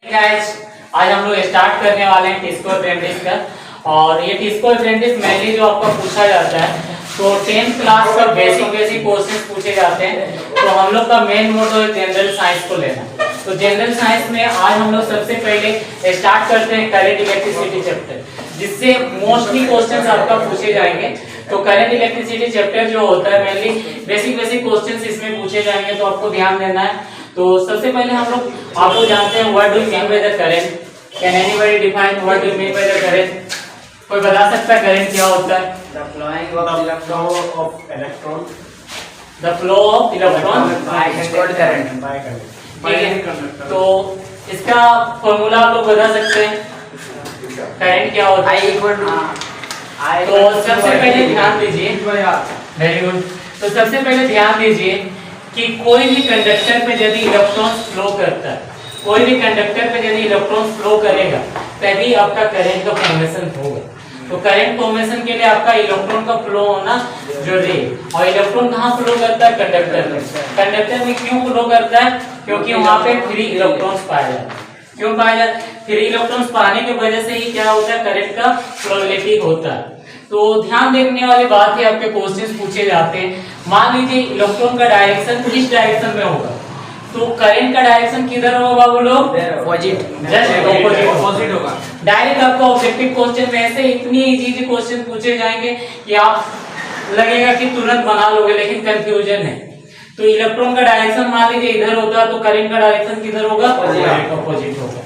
Guys, आज हम लोग स्टार्ट करने वाले हैं टिस्को अप्रेंटिस का। और ये टिस्को अप्रेंटिस मेनली जो आपका पूछा जाता है तो 10th क्लास का बेसिक क्वेश्चंस पूछे जाते हैं। तो हम लोग का मेन मोटो है जनरल साइंस को लेना। तो जनरल साइंस में आज हम लोग सबसे पहले स्टार्ट करते हैं करंट इलेक्ट्रिसिटी चैप्टर, जिससे मोस्टली क्वेश्चंस आपका पूछे जाएंगे। तो करंट इलेक्ट्रिसिटी चैप्टर जो होता है मेनली बेसिक क्वेश्चंस इसमें पूछे जाएंगे, तो आपको ध्यान देना है। तो सबसे पहले हम लोग आपको जानते हैं what do you mean by the current. Can anybody define what do you mean by the current? कोई बता सकता है करंट क्या होता है? The flowing of electron. The flow of electron It's called current. ठीक है। तो इसका फॉर्मूला आप लोग बता सकते हैं करंट क्या होता है? I equal to तो सबसे पहले ध्यान दीजिए, वेरी गुड। तो सबसे पहले ध्यान दीजिए कि कोई भी कंडक्टर पे यदि इलेक्ट्रॉन फ्लो करता है, कोई भी कंडक्टर पे यदि इलेक्ट्रॉन फ्लो करेगा तभी आपका करंट का फॉर्मेशन होगा। तो करंट फॉर्मेशन के लिए आपका इलेक्ट्रॉन का फ्लो होना जरूरी है। और इलेक्ट्रॉन कहाँ फ्लो करता है? कंडक्टर में। कंडक्टर में क्यों फ्लो करता है? क्योंकि वहां पे फ्री इलेक्ट्रॉन्स पाए जाते हैं। क्यों पाए जाते? फ्री इलेक्ट्रॉन्स पाने की वजह से ही क्या होता है, करंट का फ्लोलिटी होता है। तो ध्यान देने वाली बात है, आपके क्वेश्चंस पूछे जाते हैं। मान लीजिए इलेक्ट्रॉन का डायरेक्शन इस डायरेक्शन में होगा, तो करंट का डायरेक्शन किधर होगा बाबू लोग? opposite. जस्ट ऑपोजिट होगा। डायरेक्ट आपका ऑब्जेक्टिव क्वेश्चन में ऐसे इतनी इजी क्वेश्चन पूछे जाएंगे कि आप लगेगा कि तुरंत बना लोगे, लेकिन कंफ्यूजन है। तो इलेक्ट्रॉन का डायरेक्शन मान लीजिए इधर होता है, तो करंट का डायरेक्शन किधर होगा? ऑपोजिट होगा।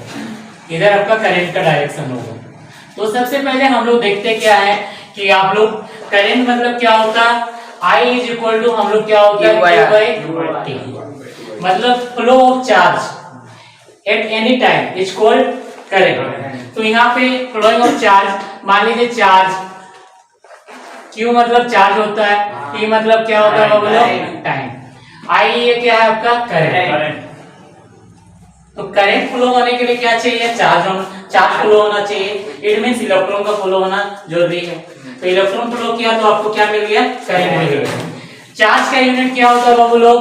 इधर आपका करंट का डायरेक्शन होगा। तो सबसे पहले हम लोग देखते क्या है कि आप लोग करंट मतलब क्या होता है? I इज इक्वल टू हम लोग क्या होता है? Q by T। मतलब flow of charge at any time is called current. तो यहाँ पे फ्लोइंग ऑफ चार्ज, मान लीजिए चार्ज Q मतलब चार्ज होता है, T मतलब क्या होता है बोलो? टाइम। I ये क्या है आपका? करंट। तो करंट फ्लो होने के लिए क्या चाहिए? चार्ज फ्लो होना चाहिए। इट मींस इलेक्ट्रॉन का फ्लो होना जरूरी है। तो इलेक्ट्रॉन फ्लो किया तो आपको क्या मिल गया? करंट मिल गया। चार्ज का यूनिट क्या होता है बाबू लोग?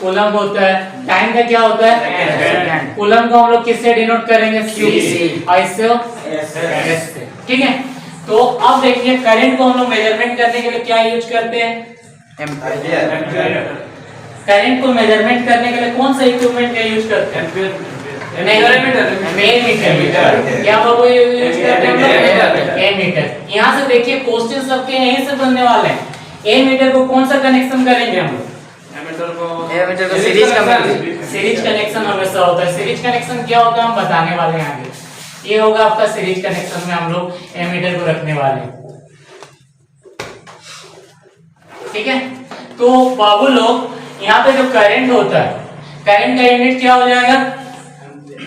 कूलम होता है। टाइम का क्या होता है? कूलम को हम लोग किससे डिनोट करेंगे? से। ठीक है। तो अब देखिए करंट को हम लोग मेजरमेंट करने के लिए क्या यूज करते हैं? करंट को मेजरमेंट करने के लिए कौन सा इक्विपमेंट का यूज करते हैं? एमीटर। क्या बाबू यूज करते हैं? एमीटर। यहाँ से देखिए क्वेश्चन सबके यहीं से बनने वाले हैं। एमीटर को कौन सा कनेक्शन करेंगे हम लोग? एमीटर को सीरीज कनेक्शन हमेशा होता है। सीरीज कनेक्शन क्या होता है हम बताने वाले हैं आगे। ये होगा आपका सीरीज कनेक्शन में हम लोग एमीटर को रखने वाले हैं। ठीक है। तो बाबू लोग यहाँ पे जो करंट होता है, करंट का यूनिट क्या हो जाएगा?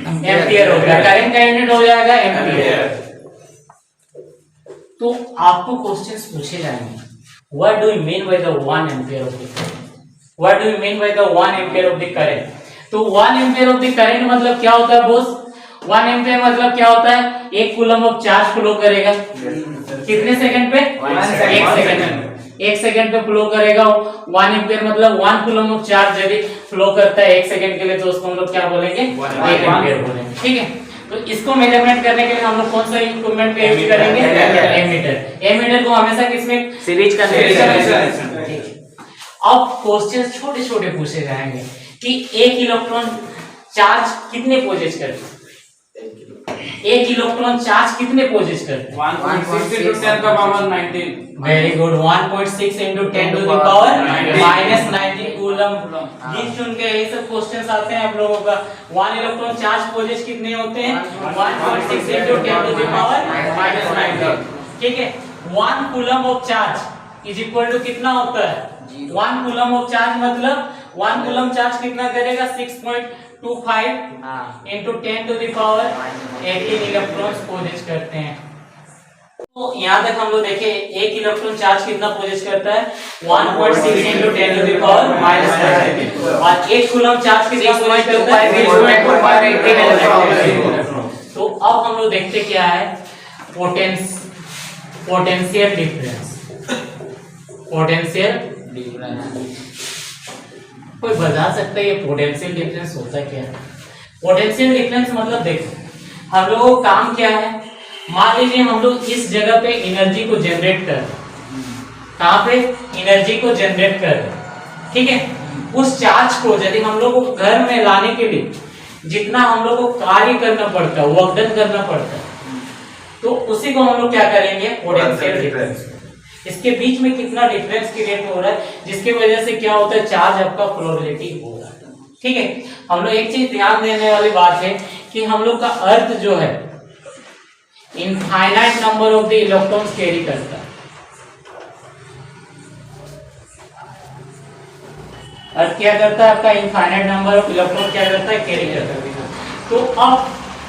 एम्पियर हो जाएगा। करंट का यूनिट हो जाएगा एम्पियर। तो आपको क्वेश्चंस पूछे जाएंगे, what do you mean by the 1 ampere of the current? What do you mean by the 1 ampere of the current? तो 1 एम्पियर ऑफ द करंट मतलब क्या होता है बॉस? 1 एम्पियर मतलब क्या होता है? 1 कूलम ऑफ चार्ज फ्लो करेगा कितने सेकंड पे? 1 सेकंड। 1 सेकंड पे फ्लो करेगा। 1 एम्पियर मतलब 1 कूलम ऑफ चार्ज यदि फ्लो करता है 1 सेकंड के लिए, तो उसको हम लोग क्या बोलेंगे? 1 एम्पियर बोलेंगे। ठीक है। तो इसको मेजरमेंट करने के लिए हम लोग कौन सा इक्विपमेंट का यूज करेंगे? एमीटर। एमीटर को हमेशा किसमें? Series connection. अब क्वेश्चन छोटे छोटे पूछे जाएंगे कि एक इलेक्ट्रॉन चार्ज कितने पोजेस करते हैं? एक इलेक्ट्रॉन चार्ज कितने पोजेस करते हैं? 1.6 into 10 का power 19। Very good. 1.6 into 10 to the power -19 coulomb. गिन चुन के ये सब क्वेश्चंस आते हैं आप लोगों का। 1 इलेक्ट्रॉन चार्ज पोजेस कितने होते हैं? 1.6 into 10 to the power -19। ठीक है। 1 coulomb of charge is equal to कितना होता है? 1 कूलम ऑफ चार्ज मतलब 1 कूलम चार्ज कितना करेगा? 6.25 into 10 to the power 18 electrons possess करते हैं। तो यहाँ तक हम लोग देखे एक इलेक्ट्रॉन चार्ज कितना पोजेस करता है? 1.6 into 10 to the power -19। और 1 कूलम चार्ज कितना पोजेस करता है? 6.25 इलेक्ट्रॉन। तो अब हम लोग देखते क्या है? Potential difference. पोटेंशियल डिफरेंस कोई बता सकता है ये पोटेंशियल डिफरेंस होता क्या है? पोटेंशियल डिफरेंस मतलब देखो हम लोगों को काम क्या है, मान लीजिए हम लोग इस जगह पे एनर्जी को जनरेट कर रहे हैं, कहाँ पे एनर्जी को जनरेट कर रहे हैं, ठीक है। उस चार्ज को यदि हम लोग को घर में लाने के लिए जितना हम लोग को कार्य करना पड़ता है, वर्क डन करना पड़ता है, तो उसी को हम लोग क्या करेंगे, पोटेंशियल डिफरेंस। इसके बीच में कितना डिफरेंस क्रिएट हो रहा है, जिसकी वजह से क्या होता है, चार्ज आपका फ्लोरेटिव हो रहा है, ठीक है। हम लोग एक चीज ध्यान देने वाली बात है कि हम लोग का अर्थ जो है infinite number of the electrons carry करता है। अर्थ क्या करता है, आपका इनफाइनाइट नंबर ऑफ इलेक्ट्रॉन क्या करता है, कैरी करता है। तो अब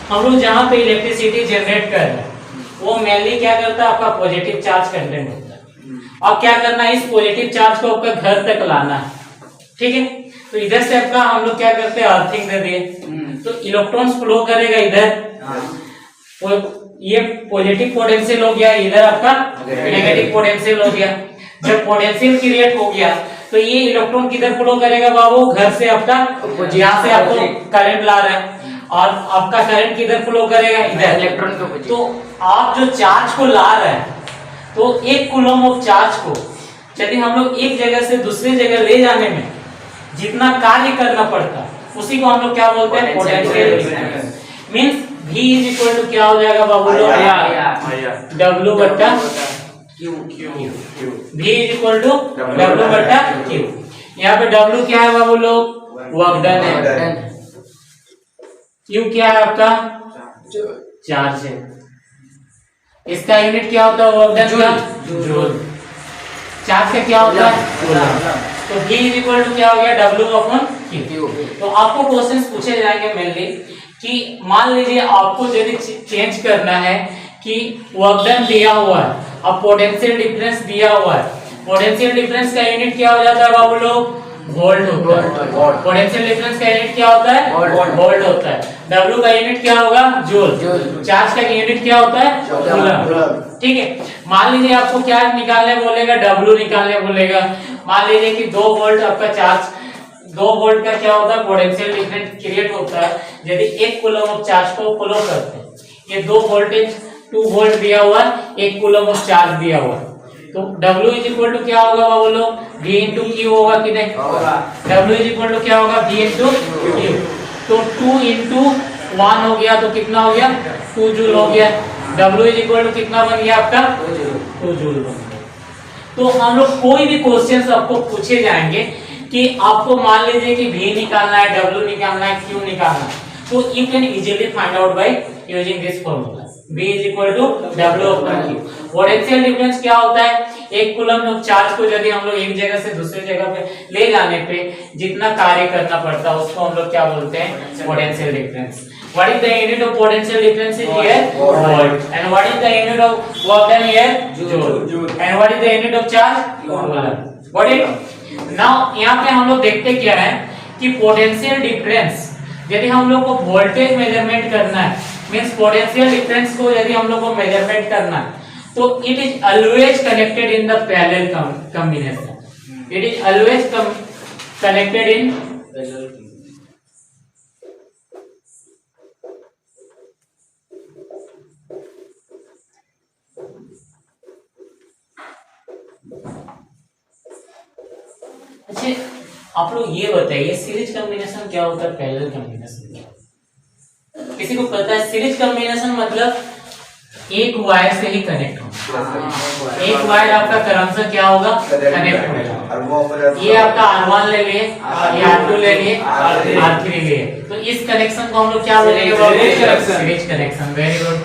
हम लोग जहां पे इलेक्ट्रिसिटी जनरेट कर रहे हैं वो मेनली क्या करता है, आपका पॉजिटिव चार्ज कंटेंट होता है। अब क्या करना है, इस पॉजिटिव चार्ज को आपका घर तक लाना है, ठीक है। तो इधर से आपका हम लोग क्या करते हैं, अर्थिंग दे दिए, तो इलेक्ट्रॉन्स फ्लो करेगा इधर, ये पॉजिटिव पोटेंशियल हो गया, इधर आपका नेगेटिव पोटेंशियल हो गया। जब पोटेंशियल क्रिएट हो गया तो ये इलेक्ट्रॉन किधर फ्लो करेगा बाबू, घर से आपका, यहाँ से आपको करंट ला रहा है और आपका करंट किधर फ्लो करेगा, इधर इलेक्ट्रॉन को। तो आप जो चार्ज को ला रहे हैं, तो एक कूलम ऑफ चार्ज को यदि हम लोग एक जगह से दूसरी जगह ले जाने में जितना कार्य करना पड़ता है, उसी को हम लोग क्या बोलते हैं, potential difference. Means V is equal to क्या हो जाएगा बाबू लोग, W बट्टा Q। V is equal to W बट्टा Q। यहाँ पे W क्या है बाबू लोग, वर्क डन है, Q क्या है आपका, चार्ज है। इसका यूनिट क्या होता है, वर्क डन का, जूल। चार्ज का क्या होता है, कूलम। तो V इज इक्वल टू क्या हो गया, W अपॉन Q। तो आपको क्वेश्चंस पूछे जाएंगे मेनली कि मान लीजिए आपको यदि चेंज करना है कि वर्क डन दिया हुआ है, अब पोटेंशियल डिफरेंस दिया हुआ है, पोटेंशियल डिफरेंस का यूनिट क्या हो जाता है बाबू लोग, वोल्ट होता है। पोटेंशियल डिफरेंस का यूनिट क्या होता है, वोल्ट होता है। W का यूनिट क्या होगा, जूल। चार्ज का यूनिट क्या होता है, कूलम, ठीक है। मान लीजिए आपको क्या निकालने बोलेगा, W निकालने बोलेगा। मान लीजिए कि 2 वोल्ट आपका चार्ज, 2 वोल्ट का क्या होता है, पोटेंशियल डिफरेंस क्रिएट होता है यदि 1 कूलम ऑफ चार्ज को फ्लो करते हैं। ये 2 वोल्टेज 2 वोल्ट दिया हुआ है, 1 कूलम ऑफ चार्ज दिया हुआ है, तो W इज इक्वल टू क्या होगा बाबू लोग, V इंटू Q होगा कि नहीं, W इज इक्वल टू क्या होगा, V इंटू Q। तो 2 इंटू 1 हो गया, तो कितना हो गया, 2 जूल हो गया। W इज इक्वल टू कितना बन गया आपका, 2 जूल बन गया। तो हम लोग कोई भी क्वेश्चंस आपको पूछे जाएंगे कि आपको मान लीजिए कि V निकालना है, W निकालना है, Q निकालना है, तो you can easily find out by using this formula, V is equal to W upon Q। Potential difference क्या होता है, एक कूलम ऑफ चार्ज को यदि हम लोग एक जगह से दूसरी जगह पे ले जाने पे जितना कार्य करना पड़ता है उसको हम लोग क्या बोलते हैं, potential difference. What is the unit of potential difference is here, volt, and what is the unit of work done here, joule, and what is the unit of charge, coulomb। Got it? Now यहाँ पे हम लोग देखते क्या है कि potential difference यदि हम लोग को वोल्टेज मेजरमेंट करना है, मींस पोटेंशियल डिफरेंस को यदि हम लोग को मेजरमेंट करना है, तो it is always connected in the parallel combination. It is always connected इन अच्छा, आप लोग ये बताइए सीरीज कॉम्बिनेशन क्या होता है, पैरेलल कॉम्बिनेशन क्या होता है? किसी को पता है? सीरीज कॉम्बिनेशन मतलब एक वायर से ही कनेक्ट होगा, एक वायर आपका क्रमशः क्या होगा, कनेक्ट होगा। ये आपका R1 ले लिए, ये R2 ले लिए, R3 ले लिए, तो इस कनेक्शन को हम लोग क्या बोलेंगे, सीरीज कनेक्शन। Very good.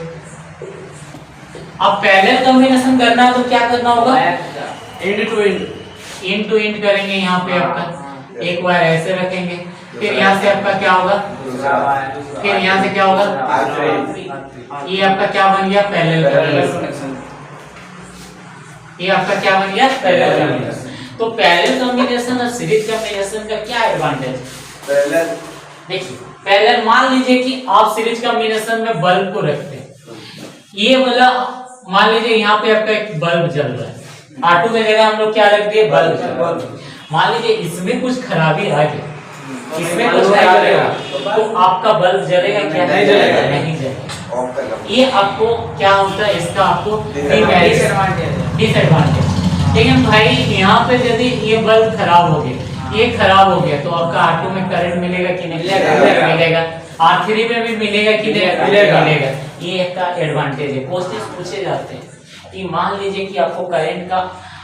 अब पैरेलल कॉम्बिनेशन करना है तो क्या करना होगा, एंड टू एंड करेंगे। यहाँ पे आपका एक वायर ऐसे रखेंगे, फिर यहाँ से आपका क्या होगा, फिर यहाँ से क्या होगा, ये आपका क्या बन गया, पैरेलल कॉम्बिनेशन। ये आपका क्या बन गया, पैरेलल कॉम्बिनेशन। तो पैरेलल कॉम्बिनेशन और सीरीज कॉम्बिनेशन का क्या एडवांटेज, देखिए पैरेलल, मान लीजिए कि आप सीरीज कॉम्बिनेशन में बल्ब को रखते हैं, ये वाला मान लीजिए यहाँ पे आपका एक बल्ब जल रहा है, R2 की जगह हम लोग क्या रख दिए, बल्ब। मान लीजिए इसमें कुछ खराबी आ गई इसमें कुछ नहीं करेगा तो आपका बल्ब जलेगा क्या? नहीं जलेगा। नहीं जलेगा। ये आपको क्या होता है, इसका आपको डिसएडवांटेज। लेकिन भाई यहाँ पे यदि ये बल्ब खराब हो गया, ये खराब हो गया तो आपका R2 में करंट मिलेगा कि नहीं? मिलेगा। R3 में भी मिलेगा कि नहीं? मिलेगा। ये एक का एडवांटेज है। क्वेश्चन पूछे जाते हैं कि मान लीजिए कि आपको करंट का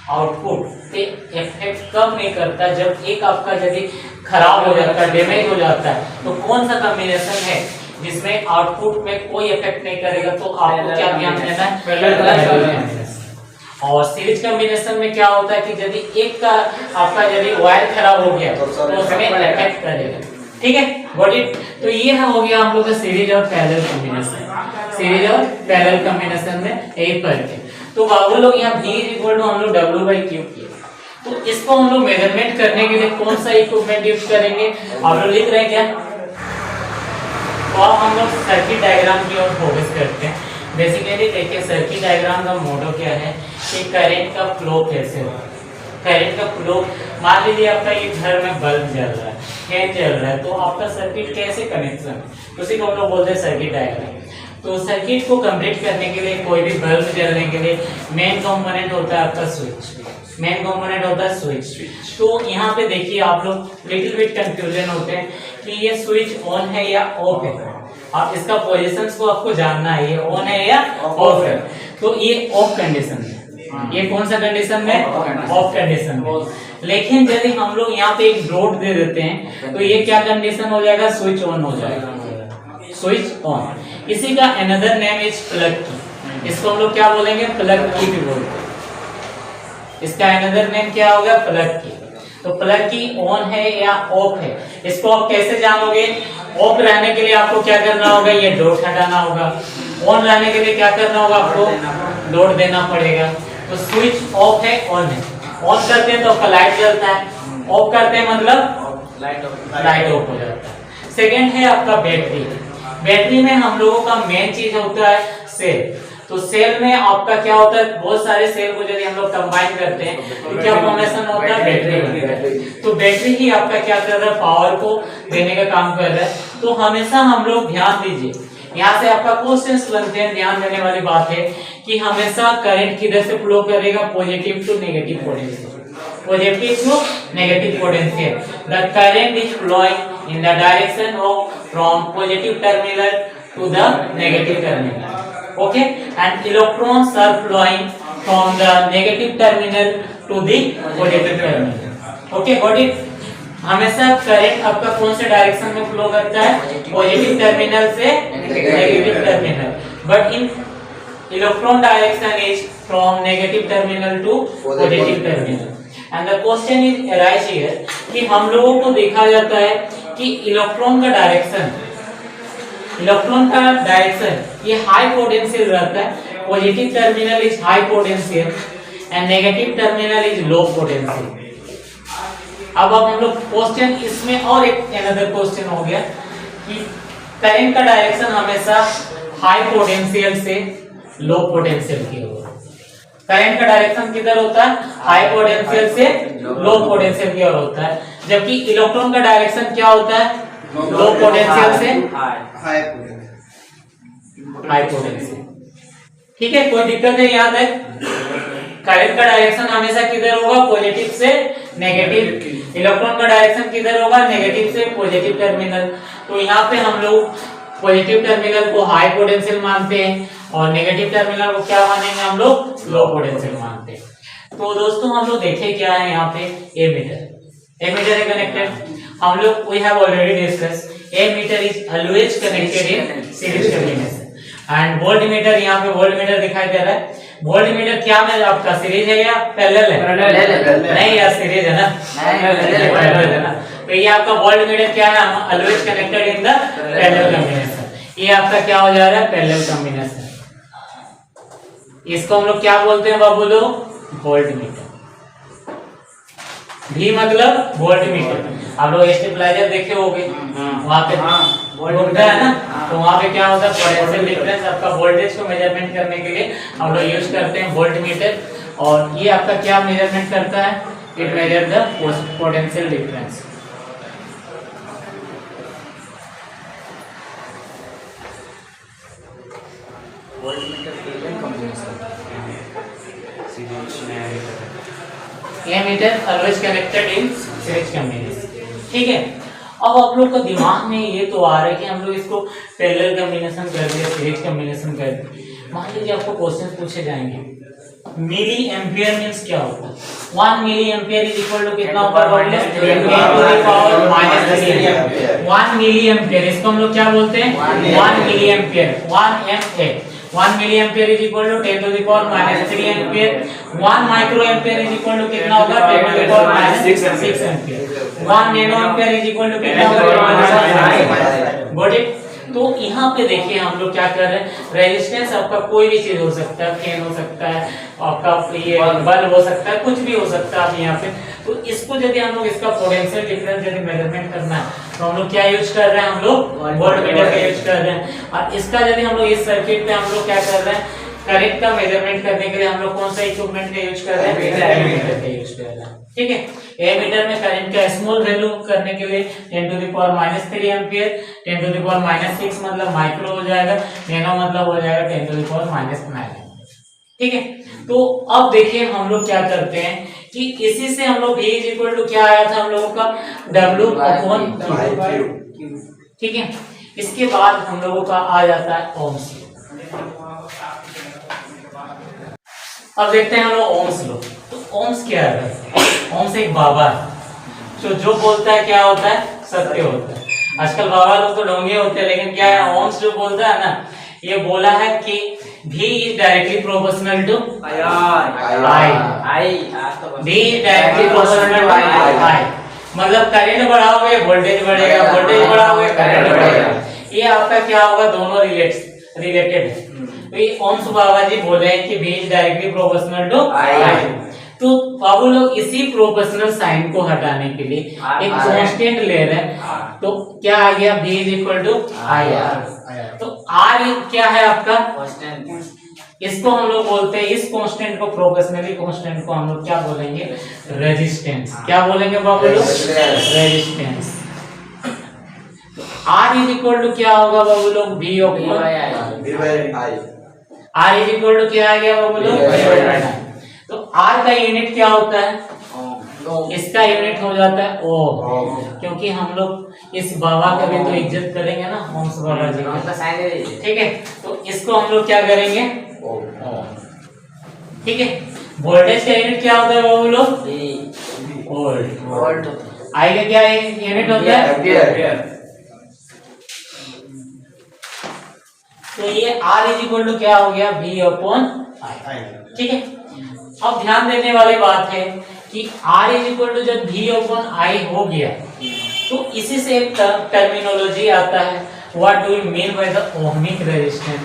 आउटपुट पे इफेक्ट कब नहीं करता, जब एक आपका यदि खराब हो जाता है, डैमेज हो जाता है, तो कौन सा कॉम्बिनेशन है जिसमें आउटपुट में कोई इफेक्ट नहीं करेगा? तो आपको क्या ध्यान देना है? पैरेलल। और सीरीज कॉम्बिनेशन में क्या होता है कि यदि एक का आपका यदि वायर खराब हो गया तो उसमें इफेक्ट करेगा। ठीक है, गॉट इट। तो ये हो गया हम लोग का सीरीज और पैरेलल कॉम्बिनेशन। सीरीज और पैरेलल कॉम्बिनेशन में यही फर्क है। तो बाबू लोग यहाँ V हम लोग W/Q किए, तो इसको हम लोग मेजरमेंट करने के लिए कौन सा इक्विपमेंट यूज करेंगे? आप लोग लिख रहे हैं क्या? तो अब हम लोग सर्किट डायग्राम की ओर फोकस करते हैं। बेसिकली देखिए सर्किट डायग्राम का मोटो क्या है कि करंट का फ्लो कैसे हो। करंट का फ्लो, मान लीजिए आपका ये घर में बल्ब जल रहा है, फैन चल रहा है, तो आपका सर्किट कैसे कनेक्शन, उसी को हम लोग बोलते हैं सर्किट डायग्राम। तो सर्किट को कंप्लीट करने के लिए, कोई भी बल्ब जलने के लिए मेन कंपोनेंट होता है आपका स्विच। मेन कंपोनेंट होता है स्विच। तो यहाँ पे देखिए आप लोग लिटिल बिट कंफ्यूजन होते हैं कि ये स्विच ऑन है या ऑफ है। आप इसका पोजीशंस को आपको जानना है, ये ऑन है या ऑफ है। तो ये ऑफ कंडीशन है। ये कौन सा कंडीशन में? ऑफ कंडीशन में। लेकिन यदि हम लोग यहाँ पे एक डॉट दे देते हैं तो ये क्या कंडीशन हो जाएगा? स्विच ऑन हो जाएगा। Switch on. इसी का अनदर नेम इज प्लग की। इसको हम लोग क्या बोलेंगे? प्लग की भी बोलते हैं। इसका अनदर नेम क्या होगा? प्लग की। तो प्लग की ऑन है या ऑफ है, इसको आप कैसे जानोगे? ऑफ रहने के लिए आपको क्या करना होगा? ये डॉट हटाना होगा। ऑन रहने के लिए क्या करना होगा? आपको डॉट देना पड़ेगा। तो स्विच ऑफ है, ऑन है। ऑन करते हैं तो आपका लाइट जलता है, ऑफ करते हैं मतलब लाइट ऑफ हो जाता है। सेकेंड है आपका बैटरी। बैटरी में हम लोगों का मेन चीज होता है सेल। तो सेल में आपका क्या होता है? बहुत सारे सेल को यदि हम लोग कंबाइन करते हैं तो क्या फॉर्मेशन होता है? बैटरी बनता है। तो बैटरी ही आपका क्या कर रहा है? पावर को देने का काम कर रहा है। तो हमेशा हम लोग ध्यान दीजिए, यहाँ से आपका क्वेश्चंस बनते हैं। ध्यान देने वाली बात है कि हमेशा करंट किधर से फ्लो करेगा? Positive to negative potential. Positive to negative potential. The current is flowing in the direction of from positive terminal to the negative terminal. Okay, and electrons are flowing from the negative terminal to the positive terminal. Okay, got it? हमेशा current आपका कौन से direction में flow करता है? Positive terminal से negative terminal. But in electron direction is from negative terminal to positive terminal. And the question is arise here कि हम लोगों को देखा जाता है कि इलेक्ट्रॉन का डायरेक्शन ये हाई पोटेंशियल रहता है। Positive terminal is high potential and negative terminal is low potential. अब हम लोग क्वेश्चन इसमें और एक अनदर क्वेश्चन हो गया कि करंट का डायरेक्शन हमेशा हाई पोटेंशियल से लो पोटेंशियल की ओर। करंट का डायरेक्शन किधर होता है? हाई पोटेंशियल से लो पोटेंशियल की ओर होता है। जबकि इलेक्ट्रॉन का डायरेक्शन क्या होता है? लो पोटेंशियल से हाई पोटेंशियल। ठीक है, कोई दिक्कत है? याद है करंट का डायरेक्शन हमेशा किधर होगा? पॉजिटिव से नेगेटिव। इलेक्ट्रॉन का डायरेक्शन किधर होगा? नेगेटिव से पॉजिटिव टर्मिनल। तो यहाँ पे हम लोग पॉजिटिव टर्मिनल को हाई पोटेंशियल मानते हैं और नेगेटिव टर्मिनल को क्या मानेंगे? हम लोग लो पोटेंशियल मानते हैं। तो दोस्तों हम लोग देखे क्या है यहाँ पे? एमीटर है कनेक्टेड। हम लोग we have already discuss ammeter is always connected in series combination. And voltmeter, यहाँ पे वोल्टमीटर दिखाई दे रहा है। वोल्टमीटर क्या में आपका सीरीज है या पैरेलल है? नहीं यार, सीरीज है ना, पैरेलल है ना। तो ये आपका वोल्टमीटर क्या है? Always connected in the parallel combination. ये आपका क्या हो जा रहा है? Parallel combination. इसको हम लोग क्या बोलते हैं बाबू लोग? वोल्टमीटर। भी मतलब वोल्टमीटर। आप लोग स्टेबलाइजर देखे होंगे, वहां पे होता है ना, तो वहां पे क्या होता है? पोटेंशियल डिफरेंस, आपका वोल्टेज को मेजरमेंट करने के लिए हम लोग यूज करते हैं वोल्टमीटर। और ये आपका क्या मेजरमेंट करता है? It measure the potential difference. Voltmeter film combination ammeter always connected in series combination. ठीक है, अब आप लोग का दिमाग में ये तो आ रहा है कि हम लोग इसको पैरेलल कॉम्बिनेशन कर दिया, सीरीज कॉम्बिनेशन कर दिया। मान लीजिए आपको क्वेश्चन पूछे जाएंगे मिली एम्पियर मींस क्या होता है। 1 milli ampere is equal to कितना होता है? 10 to the power -3 1 milli ampere, इसको हम लोग क्या बोलते हैं? 1 milli ampere, 1 MA 1 milli ampere is equal to 10 to the power -3 ampere. 1 micro ampere is equal to कितना होगा? 10 to the power -6 ampere. 1 nano ampere is equal to कितना होगा? Got it. तो यहाँ पे देखिए हम लोग क्या कर रहे हैं, रेजिस्टेंस आपका कोई भी चीज हो सकता है, फैन हो सकता है, आपका ये बल्ब हो सकता है, कुछ भी हो सकता है आप यहाँ पे। तो इसको यदि हम लोग इसका पोटेंशियल डिफरेंस यदि मेजरमेंट करना है तो हम लोग क्या यूज कर रहे हैं? हम लोग वोल्टमीटर का यूज कर रहे हैं। और इसका यदि हम लोग इस सर्किट पे हम लोग क्या कर रहे हैं, करंट का मेजरमेंट करने के लिए हम लोग कौन सा इक्विपमेंट का यूज कर रहे हैं? एमीटर का यूज कर रहे हैं। ठीक है, एमीटर में करंट का स्मॉल वैल्यू करने के लिए 10 to the power -3 ampere, 10 to the power -6 मतलब माइक्रो हो जाएगा, नैनो मतलब हो जाएगा 10 टू द पावर -9। ठीक है, तो अब देखिए हम लोग क्या करते हैं कि इसी से हम लोग V इज इक्वल टू क्या आया था हम लोगों का? W/Q। ठीक है, इसके बाद हम लोगों का आ जाता है ओम्स। अब देखते हैं हम लोग ओम्स लो। तो ओम्स क्या है? ओम्स एक बाबा है तो जो बोलता है क्या होता है? सत्य होता है। आजकल बाबा लोग तो ढोंगे होते हैं, लेकिन क्या है, ओम्स जो बोलता है ना, ये बोला है कि V is directly proportional to I। V is directली proportional to I। मतलब करंट बढ़ाओगे वोल्टेज बढ़ेगा, वोल्टेज बढ़ाओगे करंट बढ़ेगा। ये आपका क्या होगा? दोनों रिलेटेड है। तो ये ओम्स बाबा जी बोले हैं कि V is directly proportional to I। तो बाबू लोग इसी प्रोपोर्शनल साइन को हटाने के लिए एक कांस्टेंट ले रहे हैं। तो क्या आ गया? V is equal to IR। तो R क्या है आपका? इसको हम लोग बोलते हैं, इस कांस्टेंट को, प्रोपोर्शनली कांस्टेंट को हम लोग क्या बोलेंगे? रेजिस्टेंस। क्या बोलेंगे बाबू लोग? Resistance. R is equal to क्या होगा बाबू लोग? V upon I। R is equal to क्या आ गया बाबू लोग? तो R का यूनिट क्या होता है? इसका यूनिट हो जाता है ओम, क्योंकि हम लोग इस बाबा का भी तो इज्जत करेंगे ना, ओम्स बाबा जी का। ठीक है, तो इसको हम लोग क्या करेंगे? ओम। ठीक है, वोल्टेज का यूनिट क्या होता है बाबू लोग? वोल्ट। आई का क्या यूनिट होता है? एम्पियर। तो ये R इज इक्वल टू क्या हो गया? V upon I। ठीक है, अब ध्यान देने वाली बात है कि R इज इक्वल टू जब V अपॉन I हो गया तो इसी से एक टर्मिनोलॉजी आता है, what do you mean by the ohmic resistance?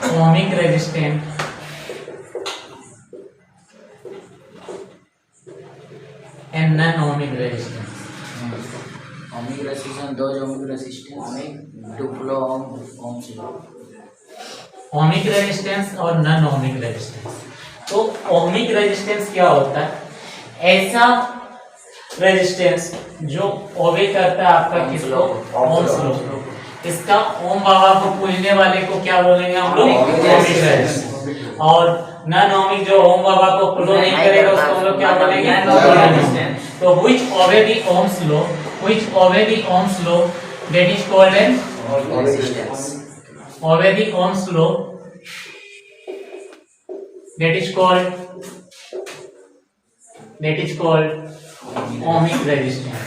Ohmic resistance and non ohmic resistance. Ohmic resistance, दो ohmic resistance, ohmic to flow Ohm's law. Ohmic resistance और नॉन ओहमिक रेजिस्टेंस। तो ओहमिक रेजिस्टेंस क्या होता है? ऐसा resistance जो ओबे करता है आपका किसको? Ohm's law. इसका ओम बाबा को पूजने वाले को क्या बोलेंगे हम लोग? Ohmic resistance. और नॉन ओहमिक जो ओम बाबा को फॉलो नहीं करेगा उसको हम लोग क्या बोलेंगे? Non resistance. तो which obey the Ohm's law, which obey the Ohm's law, that is called an resistance. Obey the Ohm's law, that is called ohmic resistance।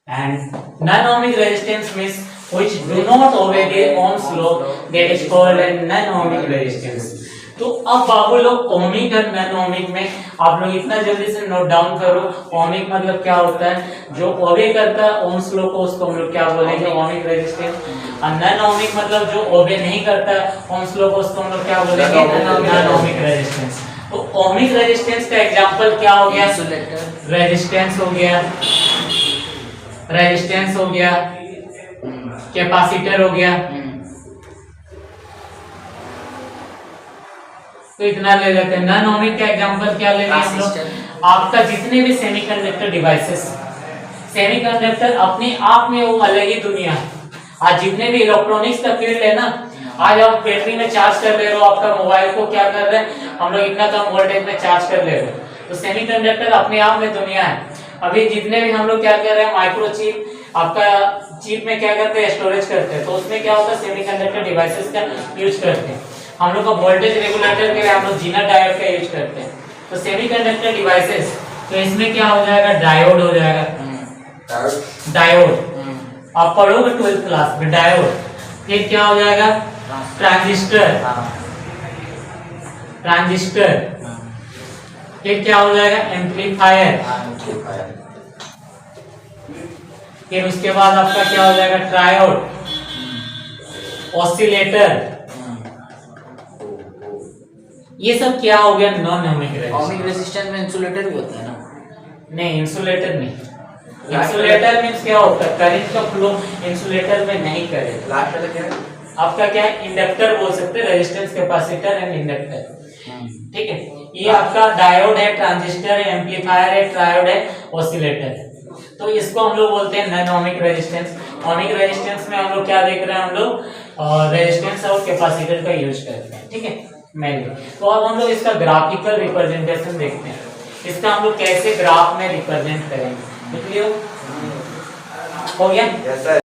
and non-ohmic resistance means which do not obey the Ohm's law, that is called a non-ohmic resistance। तो अब बाबू लोग ohmic और non ohmic में आप लोग इतना जल्दी से नोट डाउन करो। ओमिक मतलब क्या होता है? जो ओबे करता है ओम्स लॉ को, उसको हम लोग क्या बोलेंगे? Ohmic resistance. और नॉन ओमिक मतलब जो ओबे नहीं करता है ओम्स लॉ को, उसको हम लोग क्या बोलेंगे? Non ohmic resistance. तो ओमिक रेजिस्टेंस का एग्जांपल क्या हो गया? रेजिस्टेंस हो गया, रेजिस्टेंस हो गया, कैपेसिटर हो गया। तो इतना ले लेते हैं। नॉन ओमिक का एग्जांपल क्या ले लेंगे हम लोग? आपका जितने भी सेमीकंडक्टर डिवाइसेस, सेमीकंडक्टर अपने आप में वो अलग ही दुनिया है। आज जितने भी इलेक्ट्रॉनिक्स का फील्ड है ना, आज आप बैटरी में चार्ज कर ले रहे हो, आपका मोबाइल को क्या कर रहे हैं हम लोग, इतना कम वोल्टेज में चार्ज कर ले रहे हो। तो सेमीकंडक्टर अपने आप में दुनिया है। अभी जितने भी हम लोग क्या कर रहे हैं, माइक्रोचिप, आपका चिप में क्या करते हैं, स्टोरेज करते हैं, तो उसमें क्या होता है, सेमीकंडक्टर डिवाइसेस का यूज करते हैं। हम लोग का वोल्टेज रेगुलेटर के लिए हम लोग जीना डायोड का यूज करते हैं। तो सेमीकंडक्टर डिवाइसेस, तो इसमें क्या हो जाएगा, डायोड हो जाएगा, डायोड आप पढ़ोगे 12th क्लास में, डायोड। फिर क्या हो जाएगा, ट्रांजिस्टर, ट्रांजिस्टर। फिर क्या हो जाएगा, एम्पलीफायर। फिर उसके बाद आपका क्या हो जाएगा, ट्रायोड, ऑसिलेटर। ये सब क्या हो गया, नॉन ओमिक रेजिस्टेंस में इंसुलेटर भी होता है ना? नहीं, इंसुलेटर नहीं। इंसुलेटर मींस क्या होता है, करंट का फ्लो इंसुलेटर में नहीं करेगा। लास्ट वाला क्या है? आपका क्या है, इंडक्टर बोल सकते हैं, रेजिस्टेंस, कैपेसिटर एंड इंडक्टर। ठीक है, ये आपका डायोड है, ट्रांजिस्टर है, एम्पलीफायर है, ट्रायोड है, ऑसिलेटर। तो इसको हम लोग बोलते हैं non ohmic resistance. Ohmic resistance में हम लोग क्या देख रहे हैं, हम लोग रेजिस्टेंस और कैपेसिटर का यूज करते हैं। ठीक है मेनली। तो अब हम लोग इसका ग्राफिकल रिप्रेजेंटेशन देखते हैं, इसका हम लोग कैसे ग्राफ में रिप्रेजेंट करेंगे। लिख लियो, हो गया।